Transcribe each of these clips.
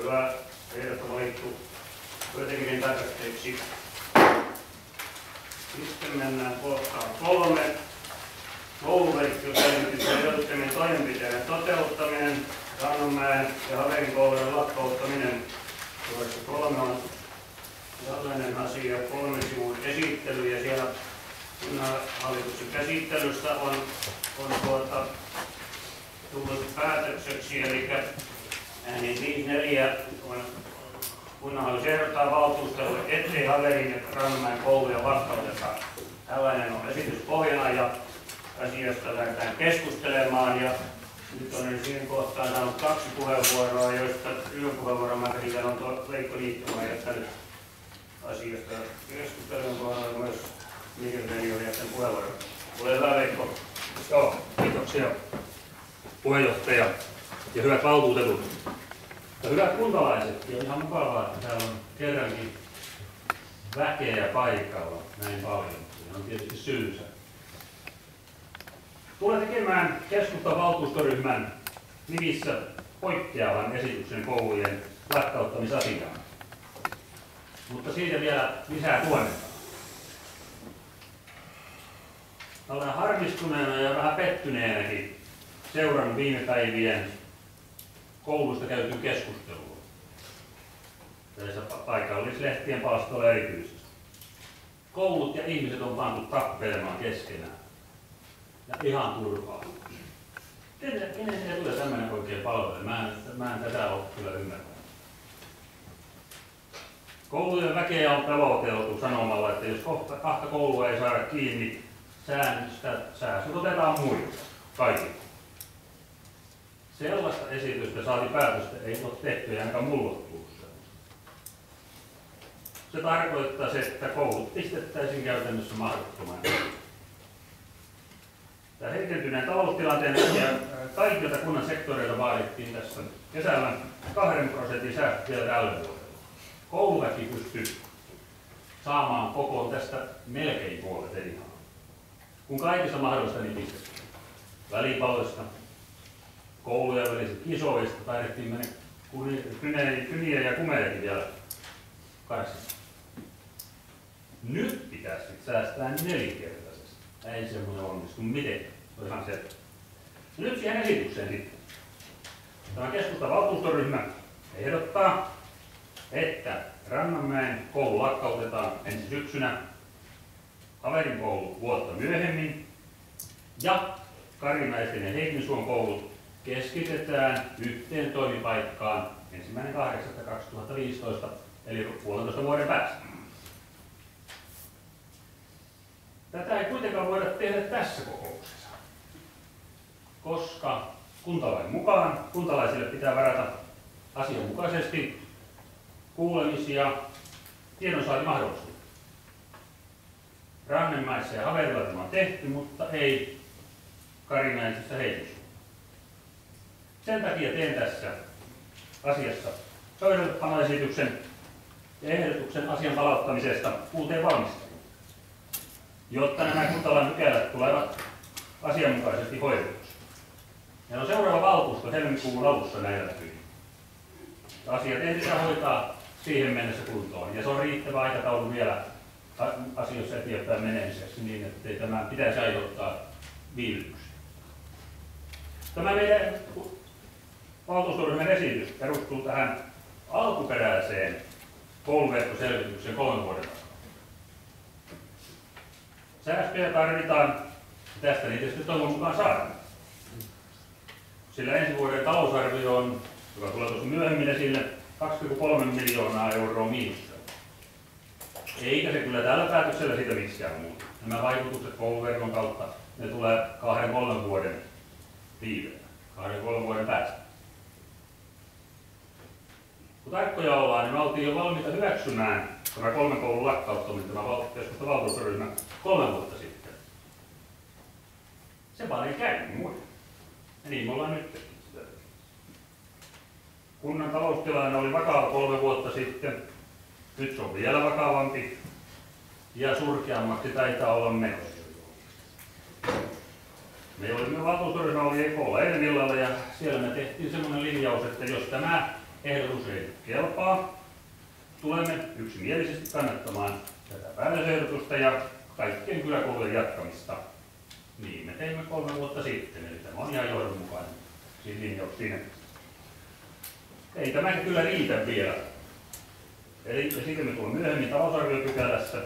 Hyvä. Teidät on valittu pöytäkirjan tarkastajiksi. Sitten mennään kohtaan 3. Kouluverkkoselvityksen edellyttämien toimenpiteiden toteuttaminen, Rannanmäen ja Haverin koulujen lakkauttaminen. Tuossa 3 on tällainen asia, 3 sivun esittely ja siellä kunnanhallituksen käsittelyssä on tullut päätökseksi, eli äänin 5-4 on kunnanhallitus ehdottaa valtuustolle, ettei Haverin ja Rannanmäen kouluja lakkauteta. Tällainen on esityspohjana ja asiasta lähdetään keskustelemaan. Ja nyt olen siihen kohtaan saanut 2 puheenvuoroa, joista ryhmäpuheenvuoron mä käsitän on Veikko Niittomaa jättänyt asiasta keskustelun kohdalla myös Mikael Veli on jättänyt puheenvuoron. Ole hyvä, Veikko. Joo, kiitoksia puheenjohtaja ja hyvät valtuutetut. Ja hyvät kuntalaiset, ja ihan mukavaa, että täällä on kerrankin väkeä paikalla näin paljon. Siinä on tietysti syynsä. Tulen tekemään keskustan valtuustoryhmän nimissä poikkeavan esityksen koulujen lakkauttamisasiaan. Mutta siitä vielä lisää tuonnetaan. Olen harmistuneena ja vähän pettyneenäkin seurannut viime päivien koulusta käytyä keskustelua. Tässä paikallislehtien palstoilla erityisesti. Koulut ja ihmiset on pantu tappelemaan keskenään. Ja ihan turhaa. Kenen se tulee tämmöinen oikein palvelu? Mä en tätä ole kyllä ymmärtänyt. Koulujen väkeä on peloteltu sanomalla, että jos kohta 2 koulua ei saada kiinni, säästöt otetaan muilta. Kaikilta. Sellaista esitystä saati päätöstä ei ole tehty ja ainakaan mulla ole tullut sellaista. Se tarkoittaisi, että koulut pistettäisiin käytännössä mahdottomaan. Tämä heikentyneen taloustilanteen ja kaikilta kunnan sektoreilta vaadittiin tässä kesällä 2% säästöt vielä tälle vuodelle. Kouluväki pystyy saamaan kokoon tästä melkein puolet ihan. Kun kaikista mahdollista nipistettiin välipaloista, koulujen välisistä kisoista, taidettiin mennä kyniä ja kumejakin vielä karsista. Nyt pitäisi säästää 4-kertaisesti. Ei semmoinen onnistu mitenkään. Se on ihan selvä. Nyt siihen esitykseen sitten. Tämä keskustan valtuustoryhmä ehdottaa, että Rannanmäen koulu lakkautetaan ensi syksynä, Haverin koulu vuotta myöhemmin ja Karimäisten ja Heikinsuon koulut keskitetään yhteen toimipaikkaan 1.8.2015 eli 1,5 vuoden päästä. Tätä ei kuitenkaan voida tehdä tässä kokouksessa, koska kuntalain mukaan kuntalaisille pitää varata asianmukaisesti kuulemisia tiedonsaantimahdollisuuksia. Rannanmäessä ja Haverilla tämä on tehty, mutta ei Karimäisessä Heikinsuossa. Sen takia teen tässä asiassa pöydällepanoesityksen ja ehdotuksen asian palauttamisesta uuteen valmisteluun, jotta nämä kuntalain pykälät tulevat asianmukaisesti hoidetuksi. Meillä on seuraava valtuusto helmikuun alussa näillä näkymin. Asiat ehditään hoitaa siihen mennessä kuntoon, ja se on riittävä aikataulu vielä asioissa eteenpäin menemiseksi niin, ettei tämä pitäisi aiheuttaa viivytyksiä. Tämä meidän valtuustoryhmän esitys perustuu tähän alkuperäiseen kouluverkkoselvitykseen 3 vuoden takaa. Säästöjä tarvitaan, ja tästä niitä sitten toivon mukaan saadaan. Sillä ensi vuoden talousarvio on, joka tulee tuossa myöhemmin esille, 2,3 miljoonaa euroa miinusta. Eikä se kyllä tällä päätöksellä siitä miksikään muuta. Nämä vaikutukset kouluverkon kautta, ne tulee 2-3 vuoden viiveellä, 2-3 vuoden päästä. Kun tarkkoja ollaan, niin me oltiin jo valmiita hyväksymään tämä 3 koulun lakkauttaminen, tämä keskustan valtuustoryhmä 3 vuotta sitten. Se vaan ei käynyt muille. Ja niin me ollaan nyt tehty sitä. Kunnan taloustilanne oli vakava 3 vuotta sitten. Nyt se on vielä vakavampi ja surkeammaksi taitaa olla menossa. Me valtuustoryhmä oli EK:lla eilen illalla ja siellä me tehtiin semmoinen linjaus, että jos tämä ehdotus ei kelpaa, tulemme yksimielisesti kannattamaan tätä päätösehdotusta ja kaikkien kyläkoulujen jatkamista. Niin me teimme 3 vuotta sitten, eli tämä on ihan johdonmukainen linjaus siinä. Ei tämä kyllä riitä vielä. Eli sitten me tuomme myöhemmin talousarviopykälässä,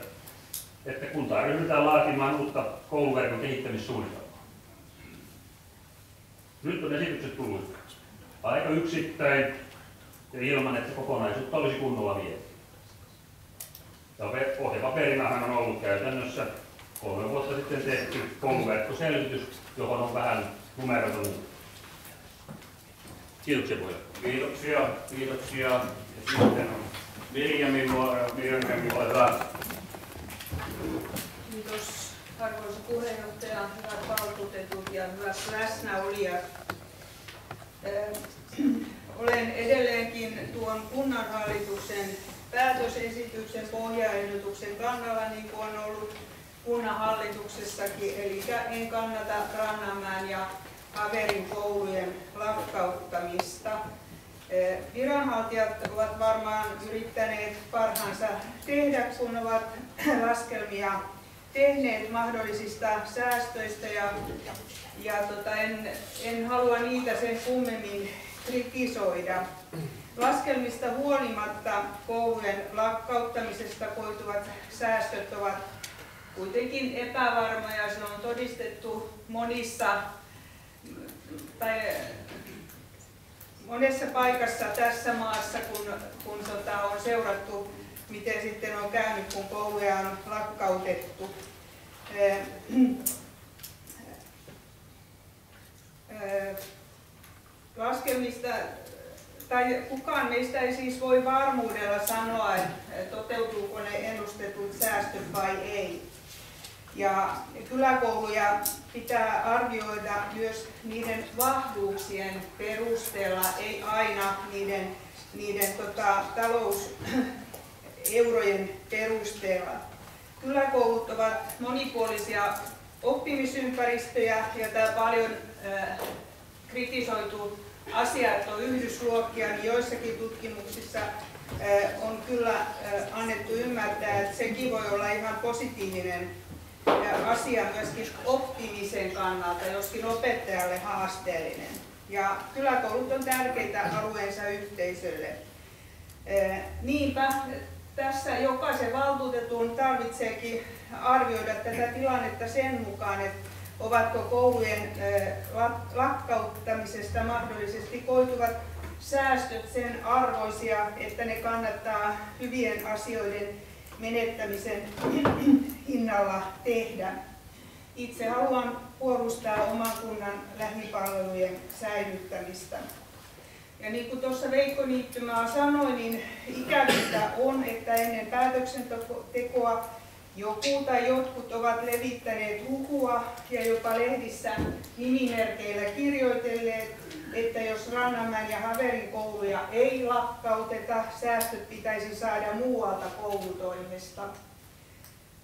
että kuntaa ryhdytään laatimaan uutta kouluverkon kehittämissuunnitelmaa. Nyt on esitykset tullut aika yksittäin ja ilman, että kokonaisuutta olisi kunnolla viety. Pohjapaperinahan on ollut käytännössä 3 vuotta sitten tehty kouluverkkoselvitys, johon on vähän numeroita muuta. Kiitoksia puheenjohtaja. Kiitoksia. Ja sitten on Mirjami vuoro. Kiitos arvoisa puheenjohtaja, hyvät valtuutetut ja hyvät läsnäolijat. Olen edelleenkin tuon kunnanhallituksen päätösesityksen pohjaehdotuksen kannalla, niin kuin on ollut kunnanhallituksessakin, eli en kannata Rannanmäen ja Haverin koulujen lakkauttamista. Viranhaltijat ovat varmaan yrittäneet parhaansa tehdä, kun ovat laskelmia tehneet mahdollisista säästöistä en halua niitä sen kummemmin kritisoida. Laskelmista huolimatta koulujen lakkauttamisesta koituvat säästöt ovat kuitenkin epävarmoja. Se on todistettu monessa paikassa tässä maassa, kun on seurattu, miten sitten on käynyt, kun kouluja on lakkautettu. Laskelmista, tai kukaan meistä ei siis voi varmuudella sanoa, että toteutuuko ne ennustetut säästöt vai ei. Ja kyläkouluja pitää arvioida myös niiden vahvuuksien perusteella, ei aina niiden talouseurojen perusteella. Kyläkoulut ovat monipuolisia oppimisympäristöjä ja tämä paljon kritisoitu asia, että on yhdysluokkia, niin joissakin tutkimuksissa on kyllä annettu ymmärtää, että sekin voi olla ihan positiivinen asia myöskin oppimisen kannalta, joskin opettajalle haasteellinen. Ja kyläkoulut on tärkeitä alueensa yhteisölle. Niinpä tässä jokaisen valtuutetun tarvitseekin arvioida tätä tilannetta sen mukaan, että ovatko koulujen lakkauttamisesta mahdollisesti koituvat säästöt sen arvoisia, että ne kannattaa hyvien asioiden menettämisen hinnalla tehdä. Itse haluan puolustaa oman kunnan lähipalvelujen säilyttämistä. Ja niin kuin tuossa Veikko Niittymaa sanoi, niin ikävistä on, että ennen päätöksentekoa joku tai jotkut ovat levittäneet hukua ja jopa lehdissä nimimerkeillä kirjoitelleet, että jos Rannanmäen ja Haverin kouluja ei lakkauteta, säästöt pitäisi saada muualta koulutoimesta.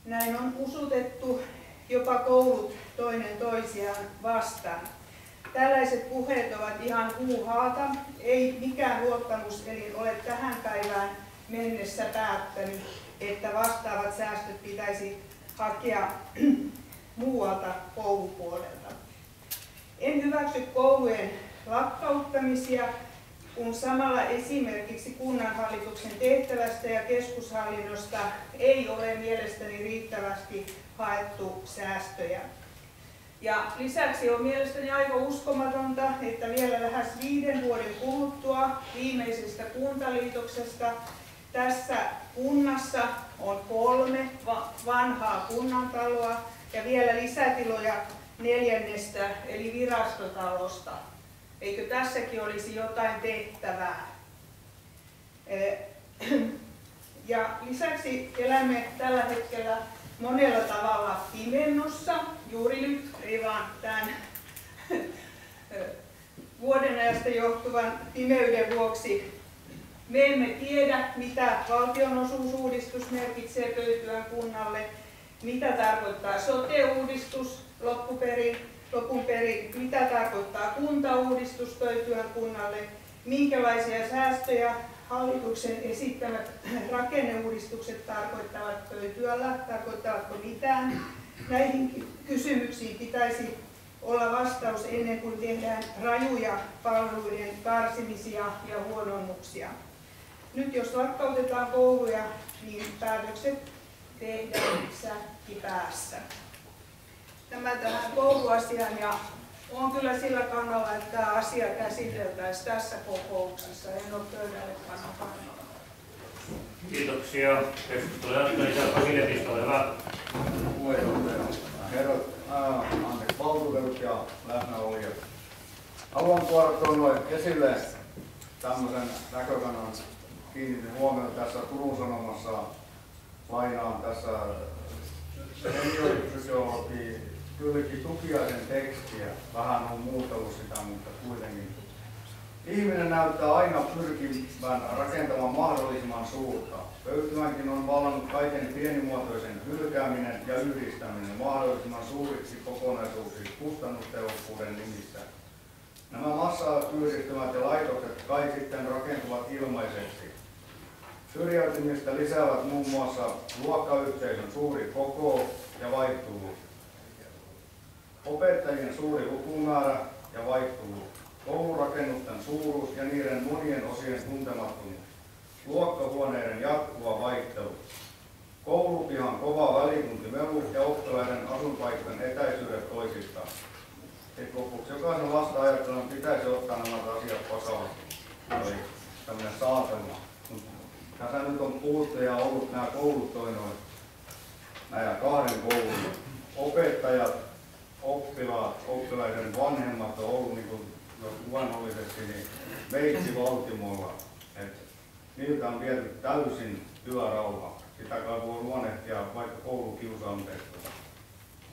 Näin on usutettu jopa koulut toinen toisiaan vastaan. Tällaiset puheet ovat ihan huuhaata. Ei mikään luottamuselin ole tähän päivään mennessä päättänyt, että vastaavat säästöt pitäisi hakea muualta koulupuolelta. En hyväksy koulujen lakkauttamisia, kun samalla esimerkiksi kunnanhallituksen tehtävästä ja keskushallinnosta ei ole mielestäni riittävästi haettu säästöjä. Ja lisäksi on mielestäni aika uskomatonta, että vielä lähes 5 vuoden kuluttua viimeisestä kuntaliitoksesta tässä kunnassa on 3 vanhaa kunnantaloa ja vielä lisätiloja 4. eli virastotalosta. Eikö tässäkin olisi jotain tehtävää? Ja lisäksi elämme tällä hetkellä monella tavalla pimennossa, juuri nyt, ei vaan tämän vuodenajasta johtuvan pimeyden vuoksi. Me emme tiedä, mitä valtionosuusuudistus merkitsee Pöytyän kunnalle, mitä tarkoittaa sote-uudistus lopun perin, mitä tarkoittaa kuntauudistus Pöytyän kunnalle minkälaisia säästöjä hallituksen esittämät rakenneuudistukset tarkoittavat pöytyällä, tarkoittavatko mitään. Näihin kysymyksiin pitäisi olla vastaus ennen kuin tehdään rajuja palveluiden karsimisia ja huononnuksia. Nyt jos lakkautetaan kouluja, niin päätökset tehdään säkkipäässä. Tämä tähän kouluasiaan, ja olen kyllä sillä kannalla, että tämä asia käsiteltäisiin tässä kokouksessa. En ole pöydälle kannalla. Kiitoksia. Keskustelu jatkuu. Isä Pasilevista, ole hyvä. Herrat, valtuutetut ja läsnäolijat. Haluan tuoda esille tämmöisen näkökannan. Kiinnitin huomiota tässä Turun Sanomassa, lainaan tässä seniorifysiologi Kylki Tukiaisen tekstiä. Vähän on muutellut sitä, mutta kuitenkin. Ihminen näyttää aina pyrkivän rakentamaan mahdollisimman suurta. Pöytymänkin on vallannut kaiken pienimuotoisen hylkääminen ja yhdistäminen mahdollisimman suuriksi kokonaisuuksiksi kustannustehokkuuden nimissä. Nämä massayhdistymät ja laitokset kai sitten rakentuvat ilmaiseksi. Syrjäytymistä lisäävät muun muassa luokkayhteisön suuri koko ja vaihtuvuus, opettajien suuri lukumäärä ja vaihtuvuus, koulurakennusten suuruus ja niiden monien osien tuntemattomuus, luokkahuoneiden jatkuva vaihtelu, koulupihan kova välituntimelu ja oppilaiden asuinpaikkojen etäisyydet toisistaan. Sitten lopuksi jokaisen vasta-ajattelun pitäisi ottaa nämä asiat vakavasti. Eli tämmöinen saatelma. Tässä nyt on puhuttu ja ollut nämä koulut toinoin, nämä kahden koulun opettajat, oppilaat, oppilaiden vanhemmat on ollut niin kuin luonnollisesti niin veitsivaltimolla. Niiltä on viety täysin työrauha. Sitä kai voi luonnehtia vaikka koulukiusaamiseksi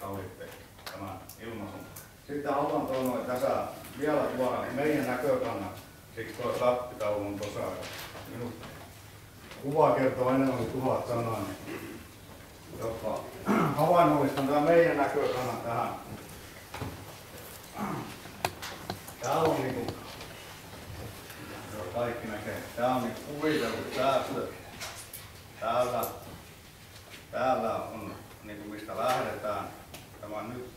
tavoitteeksi tämän ilmaisun. Sitten haluan tuoda tässä vielä tuoda meidän näkökannan, siksi tuo tappitaulu on tuossa. Minun kuva kertoo enemmän kuin 1000 sanaa, niin jopa havainnollistan tämä meidän näkökannan tähän. Täällä on niinku, kaikki näkee, tää on niinku kuvitellut säästö. Täällä on niinku mistä lähdetään. Tämä on nyt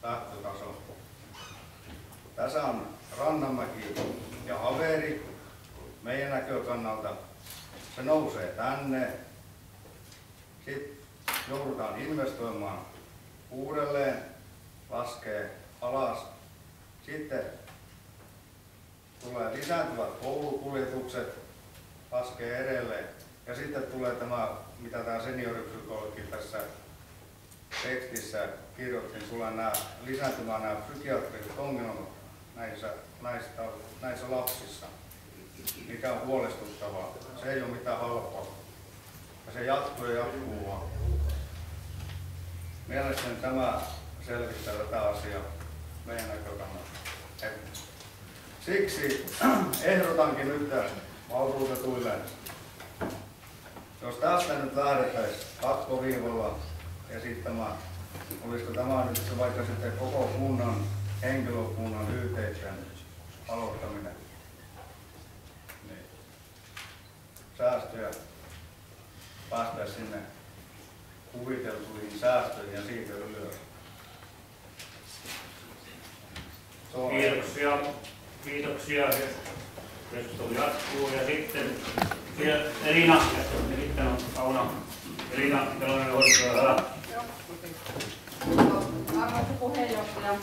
lähtötaso. Tässä on Rannanmäki ja Haveri meidän näkökannalta. Se nousee tänne. Sitten joudutaan investoimaan uudelleen, laskee alas. Sitten tulee lisääntyvät koulukuljetukset, laskee edelleen. Ja sitten tulee tämä, mitä tämä senioripsykologi tässä tekstissä kirjoitti, tulee lisääntymään nämä psykiatriset ongelmat näissä lapsissa, mikä on huolestuttavaa. Se ei ole mitään halpaa. Ja se jatkuu ja jatkuu vaan. Mielestäni tämä selvittää tätä asiaa meidän näkökannalta. Siksi ehdotankin nyt valtuutetuille, jos tästä nyt lähdettäisiin pakkoviivalla esittämään, olisiko tämä nyt vaikka sitten koko kunnan henkilökunnan yhteisen aloittaminen, niin säästöjä päästäisiin sinne kuviteltuihin säästöihin ja siitä ylös. Kiitoksia. Kiitoksia. Keskustelu jatkuu ja sitten Elina ja sitten on Kauno. Elina, Kelonen, Horttua, Arvoisa puheenjohtaja,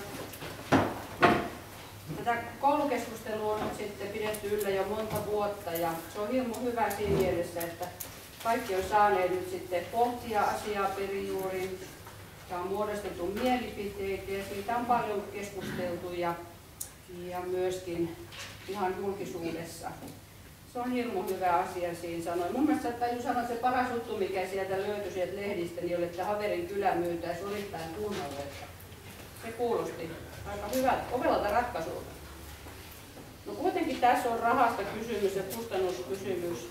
tätä koulukeskustelua on nyt sitten pidetty yllä jo monta vuotta ja se on hirmu hyvä siinä mielessä, että kaikki on saaneet nyt sitten pohtia asiaa perijuurin ja on muodostettu mielipiteitä ja siitä on paljon keskusteltu ja myöskin ihan julkisuudessa. Se on hirmu hyvä asia siinä sanoin. Mun mielestä täytyy sanoa, että se paras juttu, mikä sieltä löytyi sieltä lehdistä, niin oli, että Haverin kylä myytäisi osittain kunnalle. Se kuulosti aika hyvältä, ovelalta ratkaisulta. No kuitenkin tässä on rahasta kysymys ja kustannuskysymys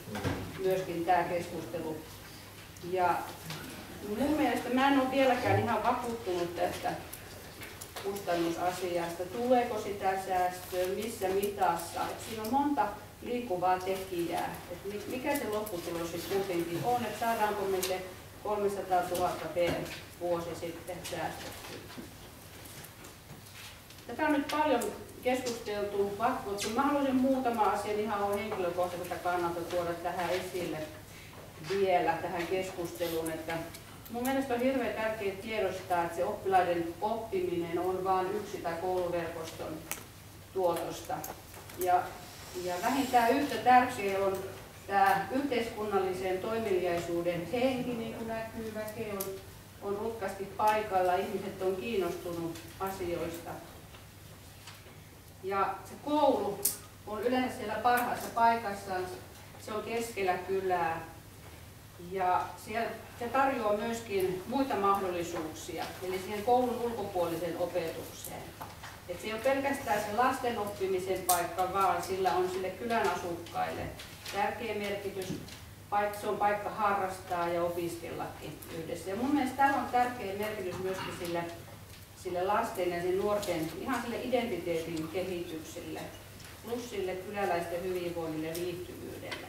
myöskin tämä keskustelu. Ja mun mielestä mä en ole vieläkään ihan vakuuttunut tästä kustannusasiasta, tuleeko sitä säästöä, missä mitassa. Et siinä on monta liikkuvaa tekijää, että mikä se lopputulos sitten kuitenkin on, että saadaanko me se 300 000 per vuosi sitten säästettyä. Tätä on nyt paljon keskusteltu, mutta mä haluaisin muutama asian ihan henkilökohtaiselta kannalta tuoda tähän esille vielä tähän keskusteluun, että mun mielestä on hirveän tärkeää tiedostaa, että se oppilaiden oppiminen on vain yksi tai kouluverkoston tuotosta. Ja vähintään yhtä tärkeä on tämä yhteiskunnallisen toimeliaisuuden henki, niin kuin näkyy, väkeä on rutkasti paikalla, ihmiset on kiinnostunut asioista. Ja se koulu on yleensä siellä parhaassa paikassaan, se on keskellä kylää ja se tarjoaa myöskin muita mahdollisuuksia, eli siihen koulun ulkopuoliseen opetukseen. Et se ei ole pelkästään se lasten oppimisen paikka, vaan sillä on sille kylän asukkaille tärkeä merkitys. Se on paikka harrastaa ja opiskellakin yhdessä. Ja mun mielestä täällä on tärkeä merkitys myöskin sille lasten ja nuorten ihan sille identiteetin kehitykselle, plus sille kyläläisten hyvinvoinnille ja viihtyvyydelle.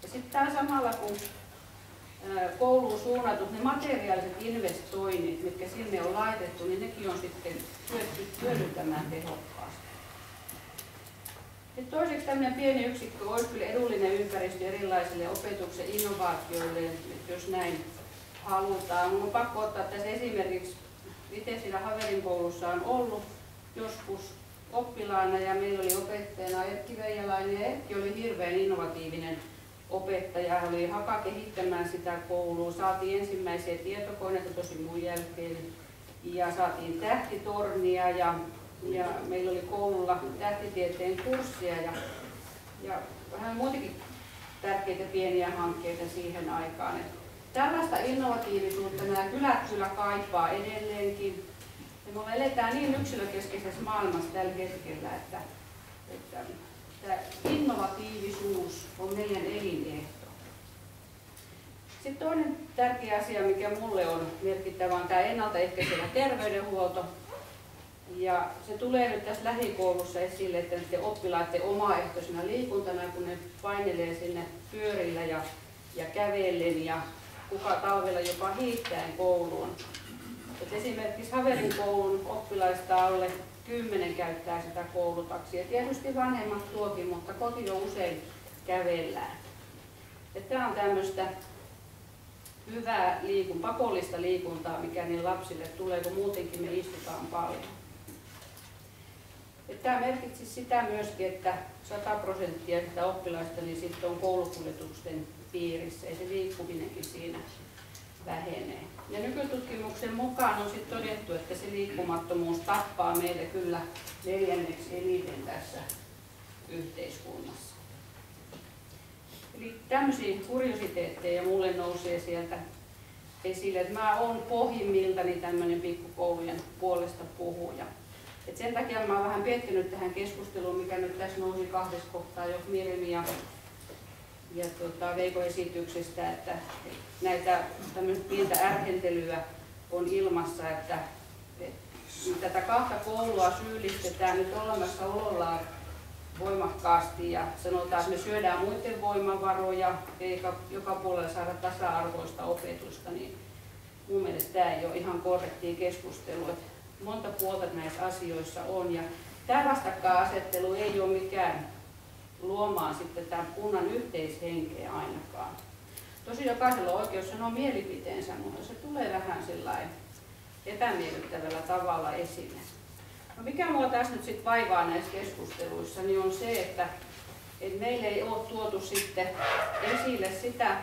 Ja sitten täällä samalla kun kouluun suunnatut ne materiaaliset investoinnit, mitkä sinne on laitettu, niin nekin on sitten hyödyntämään tehokkaasti. Sitten toiseksi tämmöinen pieni yksikkö olisi kyllä edullinen ympäristö erilaisille opetuksen innovaatioille, jos näin halutaan. Minun on pakko ottaa tässä esimerkiksi, miten siinä Haverin koulussa on ollut joskus oppilaana ja meillä oli opettajana Erkki Veijalainen ja Erkki oli hirveän innovatiivinen opettaja. Hän oli haka kehittämään sitä koulua. Saatiin ensimmäisiä tietokoneita tosi mun jälkeen ja saatiin tähtitornia ja meillä oli koululla tähtitieteen kurssia ja vähän muutenkin tärkeitä pieniä hankkeita siihen aikaan. Tällaista innovatiivisuutta nämä kylät kyllä kaipaa edelleenkin. Ja me eletään niin yksilökeskeisessä maailmassa tällä hetkellä, että tämä innovatiivisuus on meidän elinehto. Sitten toinen tärkeä asia, mikä mulle on merkittävä, on tämä ennaltaehkäisevä terveydenhuolto. Ja se tulee nyt tässä lähikoulussa esille, että oppilaiden omaehtoisena liikuntana, kun ne painelee sinne pyörillä ja kävellen ja kuka talvella jopa hiihtäen kouluun. Et esimerkiksi Haverin koulun oppilaista alle 10 käyttää sitä koulutaksia. Tietysti vanhemmat tuokin, mutta koti on usein kävellään. Tämä on tämmöistä hyvää pakollista liikuntaa, mikä niin lapsille tulee, kun muutenkin me istutaan paljon. Tämä merkitsisi sitä myöskin, että 100% sitä oppilaista niin sitten on koulukuljetusten piirissä ja se liikkuminenkin siinä vähenee. Ja nykytutkimuksen mukaan on sitten todettu, että se liikkumattomuus tappaa meille kyllä 4. eniten tässä yhteiskunnassa. Eli tämmöisiä kuriositeetteja mulle nousee sieltä esille, että mä oon pohjimmiltani tämmöinen pikkukoulujen puolesta puhuja. Et sen takia mä oon vähän pettynyt tähän keskusteluun, mikä nyt tässä nousi 2 kohtaa jo Mirjami ja Veikon esityksestä, että näitä tämmöistä pientä ärhentelyä on ilmassa, että tätä 2 koulua syyllistetään nyt olemassaolollaan voimakkaasti ja sanotaan, että me syödään muiden voimavaroja eikä joka puolella saada tasa-arvoista opetusta, niin mun mielestä tämä ei ole ihan korrektia keskustelua. Monta puolta näissä asioissa on ja tämä vastakkainasettelu ei ole mikään luomaan sitten tämän kunnan yhteishenkeä ainakaan. Tosi jokaisella on oikeus sanoa mielipiteensä, mutta se tulee vähän sellainen epämiellyttävällä tavalla esille. No mikä mua tässä nyt sitten vaivaa näissä keskusteluissa, niin on se, että meille ei ole tuotu sitten esille sitä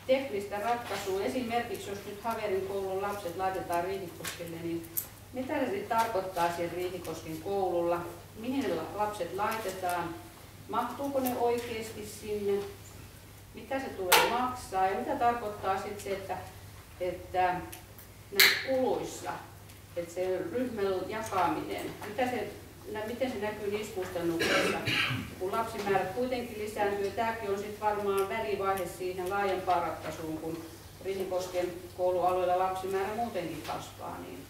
teknistä ratkaisua. Esimerkiksi jos nyt Haverin koulun lapset laitetaan Riihikoskelle, niin mitä se sitten tarkoittaa siellä Riihikosken koululla? Mihin ne lapset laitetaan? Mahtuuko ne oikeasti sinne? Mitä se tulee maksaa? Ja mitä tarkoittaa sitten se, että näissä kuluissa, että se ryhmän jakaminen, miten se näkyy niissä kustannuksissa, kun lapsimäärät kuitenkin lisääntyy. Tämäkin on sitten varmaan välivaihe siihen laajempaan ratkaisuun, kun Riihikosken koulualueella lapsimäärä muutenkin kasvaa. Niin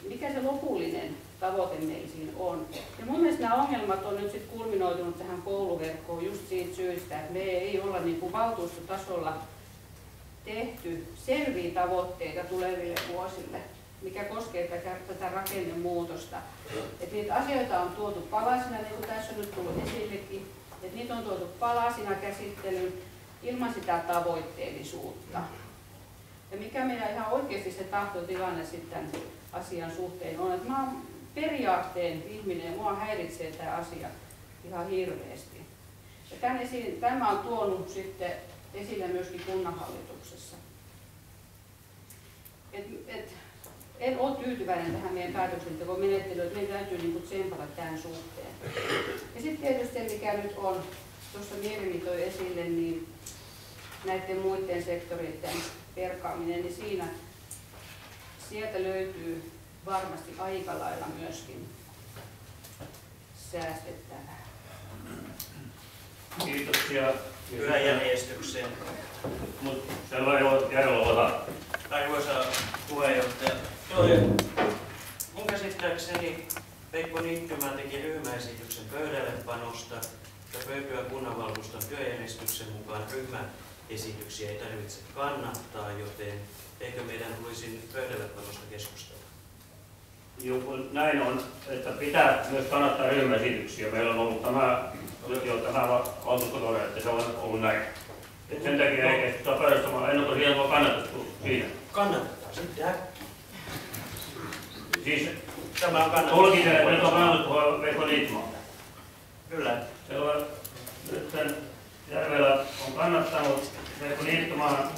mikä se lopullinen tavoite meillä siinä on. Ja mun mielestä nämä ongelmat on nyt sitten kulminoitunut tähän kouluverkkoon just siitä syystä, että me ei olla niin kuin valtuustotasolla tehty selviä tavoitteita tuleville vuosille, mikä koskee tätä rakennemuutosta. Että niitä asioita on tuotu palasina, niin kuin tässä on nyt tullut esillekin, että niitä on tuotu palasina käsittelyyn ilman sitä tavoitteellisuutta. Ja mikä meillä ihan oikeasti se tahtotilanne sitten asian suhteen on, että mä oon periaatteen ihminen ja mua häiritsee tämä asia ihan hirveästi. Ja tämä on tuonut sitten esille myöskin kunnanhallituksessa. En ole tyytyväinen tähän meidän päätöksentekomenettelyyn, että meidän täytyy niin kuin tsempata tämän suhteen. Ja sitten tietysti se, mikä nyt on, tuossa Mirmi toi esille, niin näiden muiden sektoreiden perkaaminen, niin sieltä löytyy varmasti aika lailla myöskin säästettävää. Kiitoksia. Hyvän järjestykseen. Mutta sellainen on Järvellä. Arvoisa puheenjohtaja, mun käsittääkseni Veikko Niittymä teki ryhmäesityksen pöydällepanosta ja Pöykyä kunnanvaltuuston työjärjestyksen mukaan ryhmäesityksiä ei tarvitse kannattaa, joten eikö meidän tulisi pöydällepanosta keskustella? Joo, kun näin on, että pitää myös kannattaa ryhmäesityksiä. Meillä on ollut tämä valtuustokauden, että se on ollut näin. Et sen takia ei keskustella pöydästä, en ole tosiaan kannatettu siinä. Kannatetaan sitten äkkiä. Siis Tämä on kannatettu. tulkitsen, että nyt on kannattu Veikko Niittymaa. Kyllä. Nyt Järvelä on kannattanut Veikko Niittymaan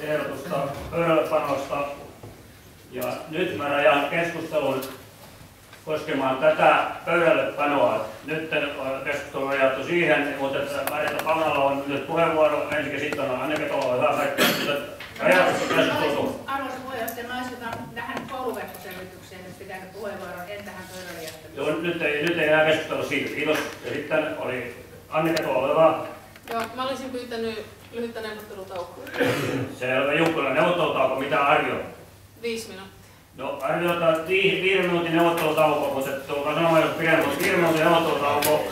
ehdotusta pöydällepanosta. Ja nyt mä rajaan keskustelun koskemaan tätä pöydällepanoa. Nyt keskustelu on rajattu siihen, mutta Marjatta Paunalla on nyt puheenvuoro ensin ja sitten on Anne Ketola hyvä kaikkea. Arvoisa puheenjohtaja, mä asetan tähän kouluverkkoselvitykseen nyt pitänyt puheenvuoron, en tähän pöydälle jättämiseen. Joo, nyt ei enää keskustella siitä. Kiitos. Ja sitten oli Anne Ketola hyvä. Joo, mä olisin pyytänyt lyhyttä neuvottelutaukoa. Selvä Junkkola, neuvottelutauko, mitä arvioit? 5 minuuttia. No arvioitaan 5 minuutin neuvottelutauko, mutta tulkaa sanomaan, jos pidemmän 5 minuutin neuvottelutauko.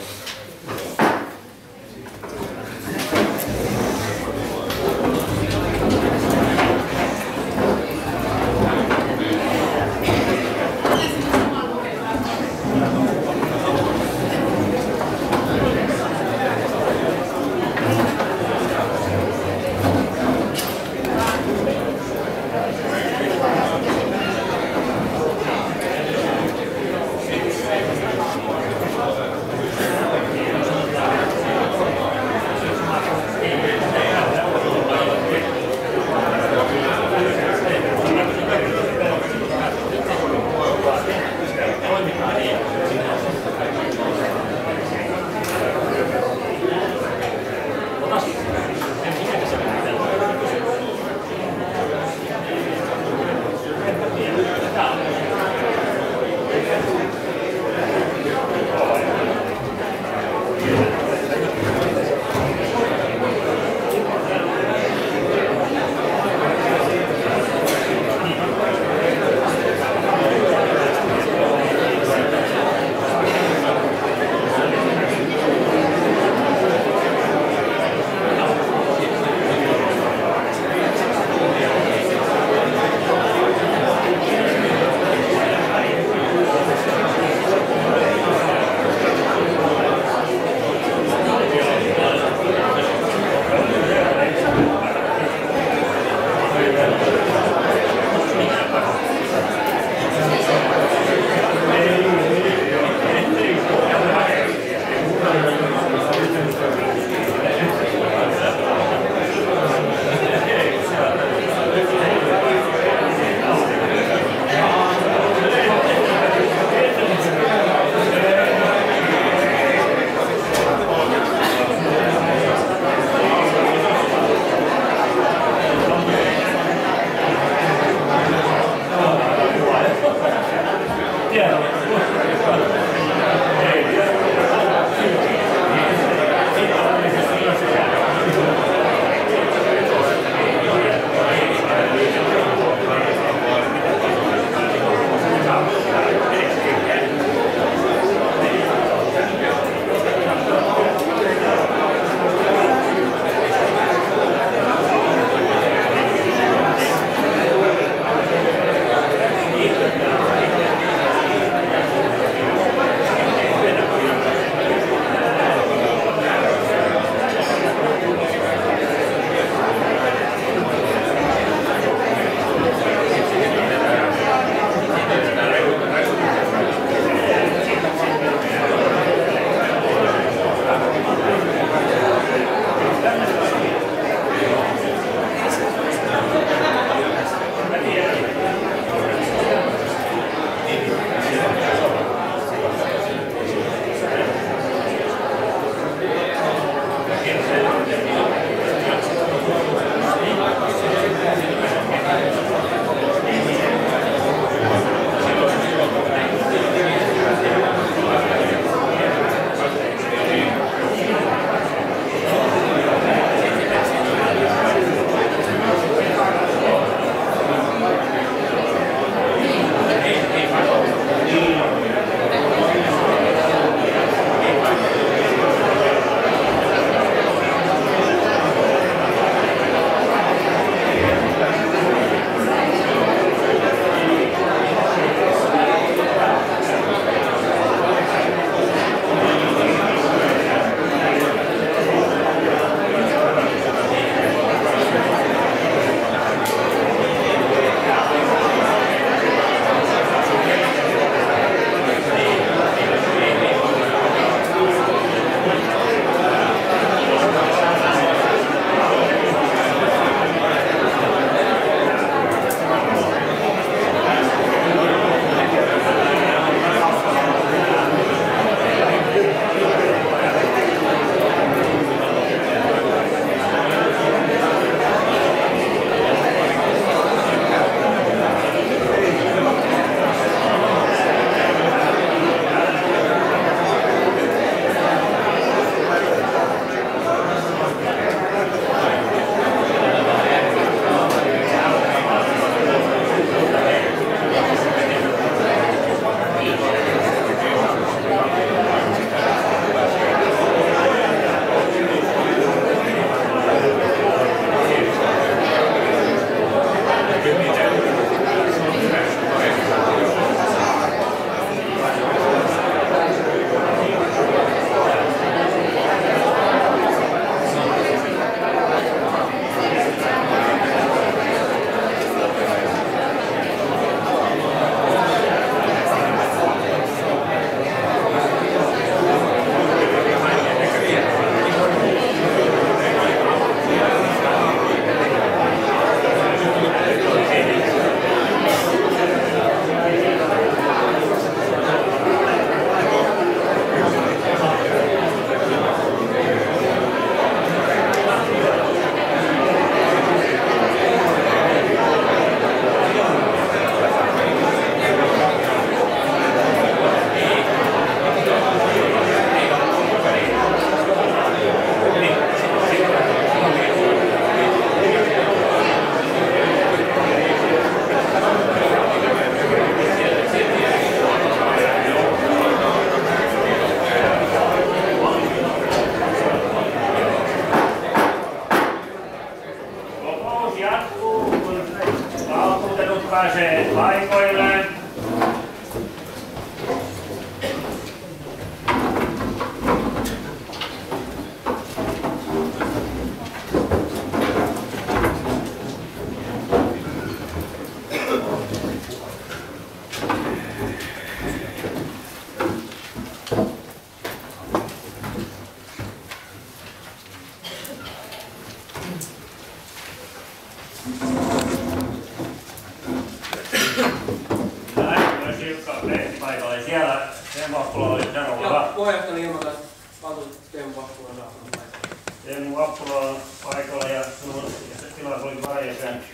Teemu Vappula oli seuraava. Joo, puheenjohtajana ilmoitan, että valtuutettu Teemu Vappula on saapunut paikalle. Teemu Vappula on paikalla ja sinun tilaisuus oli varajäsen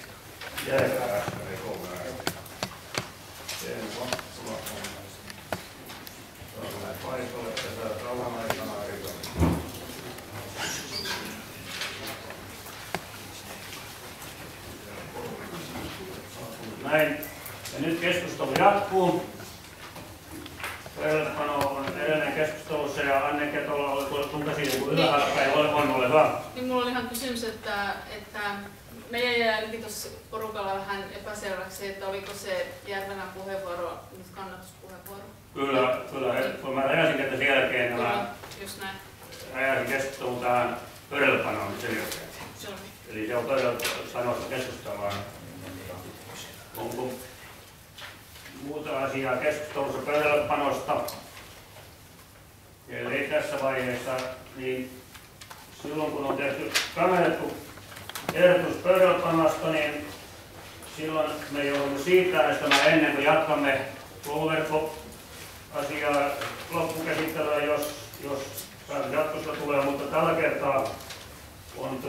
Järvelä. Teemu Vappula on paikalla ja saa rauhan aikana erikoinen. Näin. Ja nyt keskustelu jatkuu. Pöydällepano on edelleen keskustelussa ja Anne Ketola oli tuolla tunkasi ylhäällä päin. Ole hyvä. Niin mulla oli ihan kysymys, että meidän jäi ainakin tuossa porukalla vähän epäselväksi, että oliko se Järvelän puheenvuoro nyt kannatuspuheenvuoro. Kyllä. Kun mä rajasin tätä sen jälkeen, just näin. rajasin keskustelun tähän pöydällepanoon sen jälkeen. Eli se on pöydällepanosta keskustelua. Onko muuta asiaa keskustelussa pöydällepanosta? Eli tässä vaiheessa, niin silloin kun on tehty kannatettu ehdotus pöydällepanosta, niin silloin me joudumme siitä äänestämään ennen kuin jatkamme kouluverkkoasiaa loppukäsittelyä, jos jatkossa tulee, mutta tällä kertaa on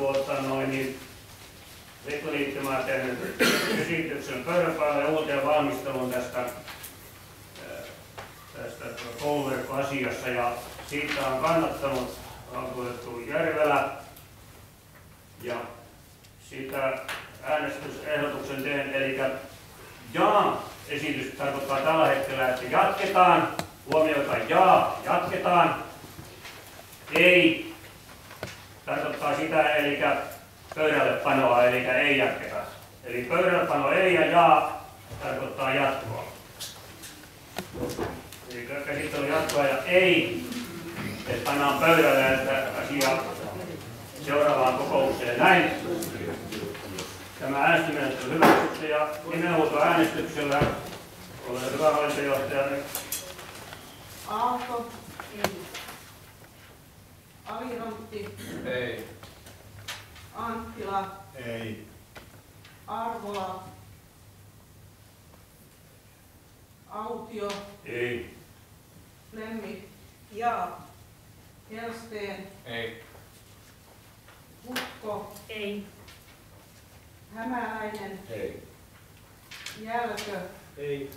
liittymää tehnyt esityksen pöydänpäälle ja uuteen valmisteluun tästä kouluverkkoasiassa ja siitä on kannattanut valtuutettu Järvelä ja sitä äänestysehdotuksen teen, eli esitys tarkoittaa tällä hetkellä, että jatketaan, huomioita jatketaan, ei tarkoittaa sitä, eli pöydällepanoa, eli ei jatketa. Eli pöydällepano ei ja tarkoittaa jatkoa. Eli käsittely jatkoa ja ei, että pannaan pöydälle että asia seuraavaan kokoukseen. Näin. Tämä äänestymenettely on hyväksytty ja nimenhuutoäänestyksellä ole hyvä hallintojohtaja. Aalto. Ei. Alirontti. Ei. Anttila. Ei. Arvola. Autio. Ei. Lemmi. Jaa. Helsteen. Ei. Hukko. Ei. Hämäläinen. Ei. Jälkö. Ei.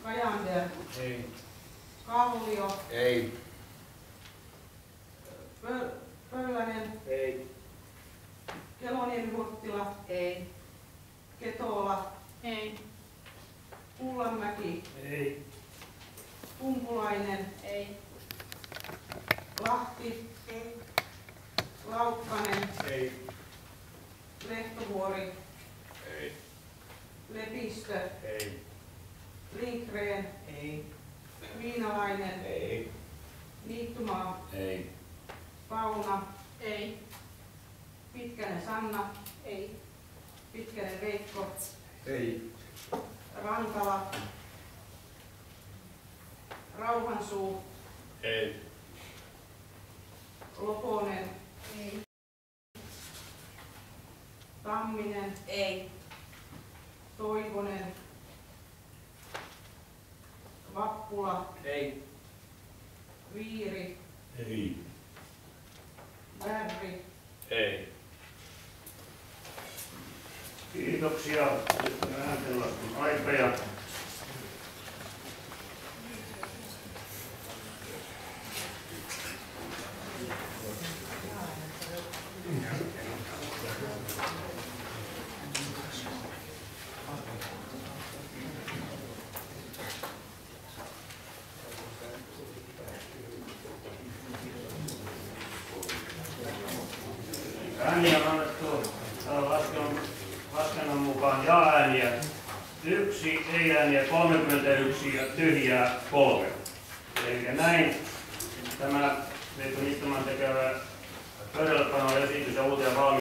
Kajander. Ei. Kallio. Ei. Pöllänen. Ei. Keloniemi-Hurttila. Ei. Ketola. Ei. Kullanmäki. Ei. Kumpulainen. Ei. Lahti. Ei. Laukkanen. Ei. Lehtovuori. Ei. Lepistö. Ei. Lindgren. Ei. Viinalainen. Ei. Liittumaa. Ei. Pauna. Ei. Pitkänen Sanna. Ei. Pitkänen Veikko. Ei. Rantala. Rauhansuu. Ei. Loponen. Ei. Tamminen. Ei. Toivonen. Vappula. Ei. Viiri. Ei. Värri. Ei. Kiitoksia. Nyt on ääntenlaskun aika ja ääniä on annettu laskennan mukaan ja-ääniä 1, ei-ääniä 31 ja tyhjää 3. Eli näin tämä Veikko Niittoman tekevä pöydällepanoesitys ja uuteen valmisteluun